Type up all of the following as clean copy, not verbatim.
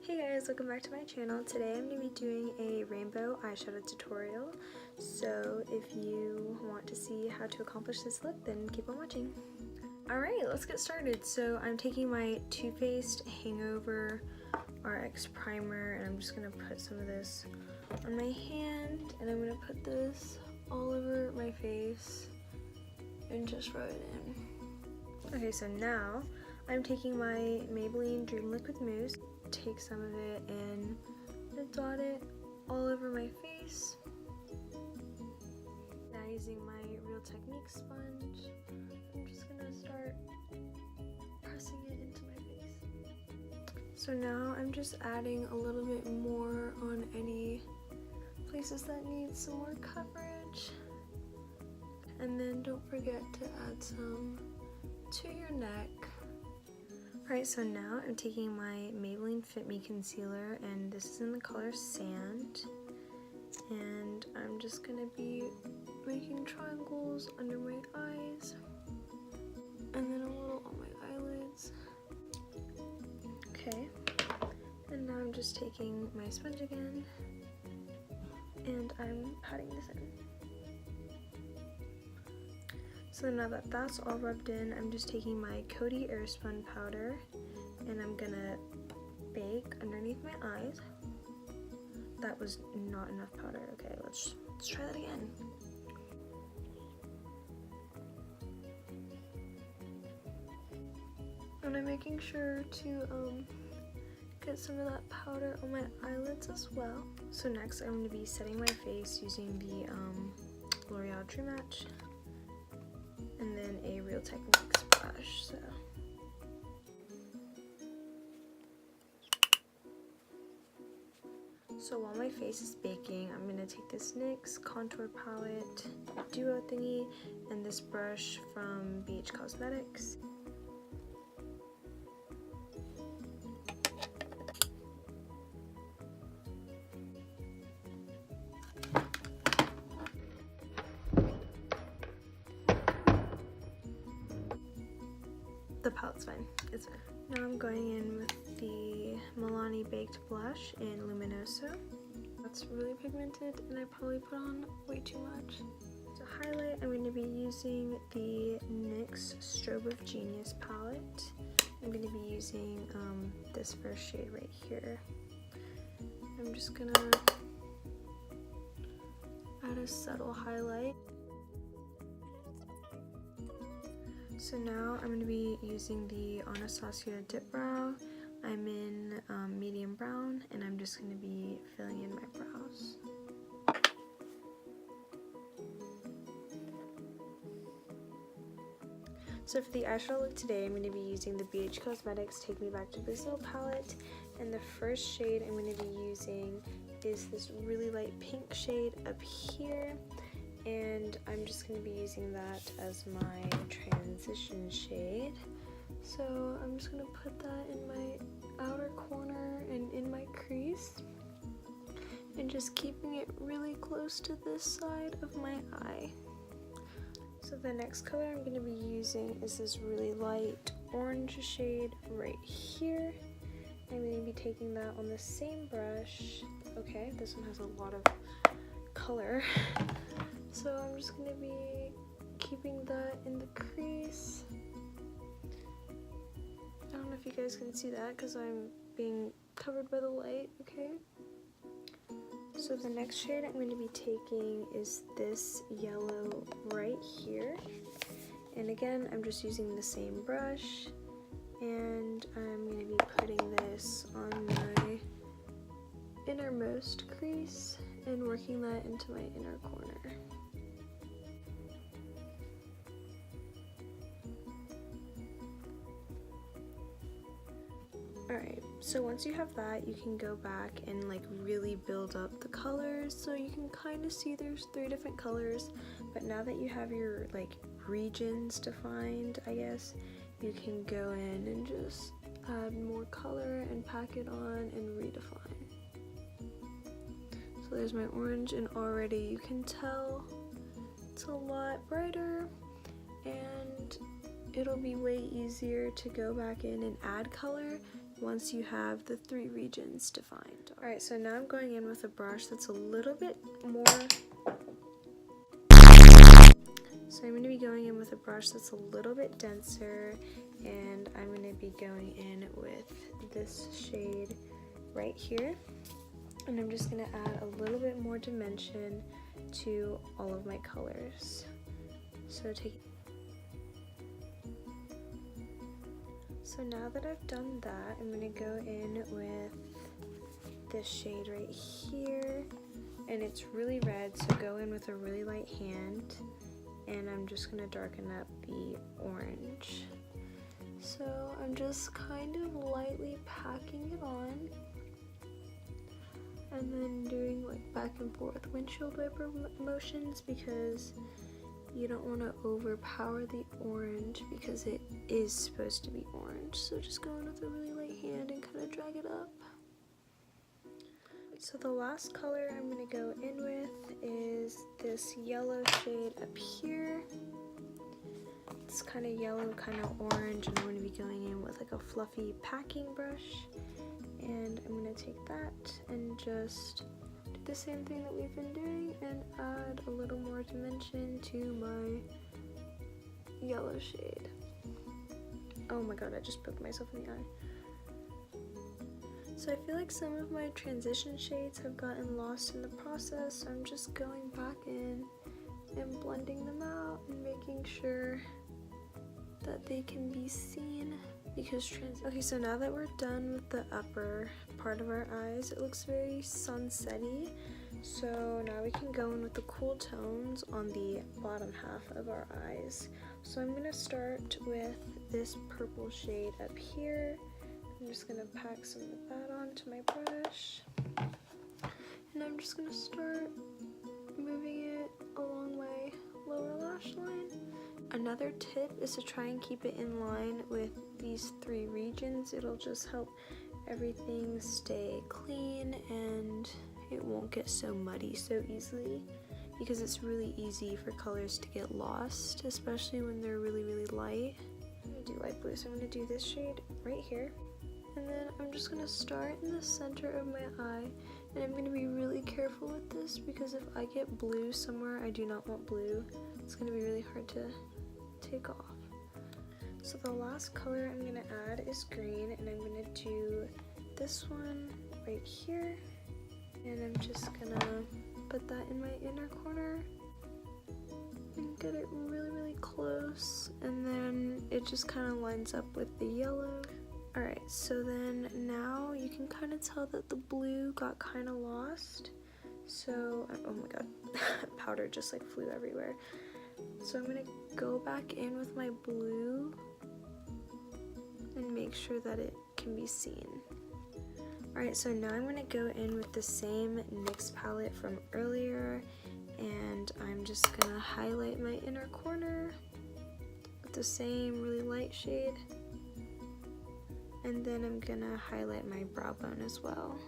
Hey guys, welcome back to my channel. Today I'm going to be doing a rainbow eyeshadow tutorial. So if you want to see how to accomplish this look, then keep on watching. Alright, let's get started. So I'm taking my Too Faced Hangover RX primer and I'm just going to put some of this on my hand and I'm going to put this all over my face and just rub it in. Okay, so now I'm taking my Maybelline Dream Liquid Mousse, take some of it and dot it all over my face. Now using my Real Technique sponge, I'm just gonna start pressing it into my face. So now I'm just adding a little bit more on any places that need some more coverage. And then don't forget to add some to your neck. Alright, so now I'm taking my Maybelline Fit Me Concealer and this is in the color Sand. And I'm just going to be making triangles under my eyes and then a little on my eyelids. Okay, and now I'm just taking my sponge again and I'm patting this in. So now that that's all rubbed in, I'm just taking my Coty Airspun powder and I'm gonna bake underneath my eyes. That was not enough powder. Okay, let's try that again. And I'm making sure to get some of that powder on my eyelids as well. So next I'm going to be setting my face using the L'Oreal True Match and then a Real Techniques brush. So while my face is baking, I'm going to take this NYX contour palette duo thingy and this brush from BH Cosmetics. The palette's fine, it's fine. Now I'm going in with the Milani Baked Blush in Luminoso. That's really pigmented and I probably put on way too much. To highlight, I'm going to be using the NYX Strobe of Genius palette. I'm going to be using this first shade right here. I'm just going to add a subtle highlight. So now I'm going to be using the Anastasia Dip Brow. I'm in medium brown and I'm just going to be filling in my brows. So for the eyeshadow look today, I'm going to be using the BH Cosmetics Take Me Back to Brazil palette. And the first shade I'm going to be using is this really light pink shade up here. And I'm just going to be using that as my transition shade. So I'm just going to put that in my outer corner and in my crease. And just keeping it really close to this side of my eye. So the next color I'm going to be using is this really light orange shade right here. I'm going to be taking that on the same brush. Okay, this one has a lot of color. So I'm just going to be keeping that in the crease. I don't know if you guys can see that because I'm being covered by the light, okay? So the next shade I'm going to be taking is this yellow right here. And again, I'm just using the same brush. And I'm going to be putting this on my innermost crease and working that into my inner corner. Alright, so once you have that, you can go back and like really build up the colors. So you can kind of see there's 3 different colors, but now that you have your like regions defined, I guess, you can go in and just add more color and pack it on and redefine. So there's my orange and already you can tell it's a lot brighter and it'll be way easier to go back in and add color once you have the 3 regions defined. Alright, so now I'm going in with a brush that's a little bit more... So I'm going to be going in with a brush that's a little bit denser, and I'm going to be going in with this shade right here. And I'm just going to add a little bit more dimension to all of my colors. So now that I've done that, I'm going to go in with this shade right here, and it's really red, so go in with a really light hand, and I'm just going to darken up the orange. So I'm just kind of lightly packing it on, and then doing like back and forth windshield wiper motions, because you don't want to overpower the orange because it is supposed to be orange. So just go in with a really light hand and kind of drag it up. So the last color I'm going to go in with is this yellow shade up here. It's kind of yellow, kind of orange, and I'm going to be going in with like a fluffy packing brush. And I'm going to take that and just do the same thing that we've been doing and add a little more dimension to my yellow shade. Oh my god, I just poked myself in the eye. So I feel like some of my transition shades have gotten lost in the process, so I'm just going back in and blending them out and making sure that they can be seen, because okay, so now that we're done with the upper part of our eyes, it looks very sunsetty. So now we can go in with the cool tones on the bottom half of our eyes. So I'm gonna start with this purple shade up here. I'm just gonna pack some of that onto my brush, and I'm just gonna start moving it along my lower lash line. Another tip is to try and keep it in line with these 3 regions. It'll just help everything stay clean and it won't get so muddy so easily, because it's really easy for colors to get lost, especially when they're really, really light. I'm gonna do light blue, so I'm gonna do this shade right here. And then I'm just gonna start in the center of my eye, and I'm gonna be really careful with this, because if I get blue somewhere I do not want blue, it's gonna be really hard to take off. So the last color I'm gonna add is green, and I'm gonna do this one right here, and I'm just gonna put that in my inner corner and get it really, really close, and then it just kind of lines up with the yellow. Alright, so then now you can kind of tell that the blue got kind of lost. So, oh my god, powder just like flew everywhere. So I'm going to go back in with my blue and make sure that it can be seen. Alright, so now I'm going to go in with the same NYX palette from earlier, and I'm just going to highlight my inner corner with the same really light shade. And then I'm gonna highlight my brow bone as well.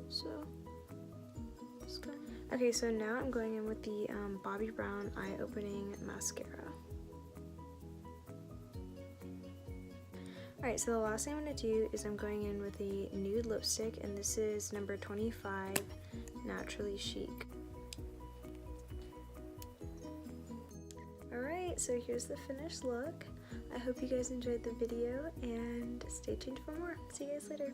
So, let's go. Okay, so now I'm going in with the Bobbi Brown Eye Opening Mascara. Alright, so the last thing I'm gonna do is I'm going in with the nude lipstick, and this is number 25, Naturally Chic. Alright, so here's the finished look. I hope you guys enjoyed the video, and stay tuned for more. See you guys later.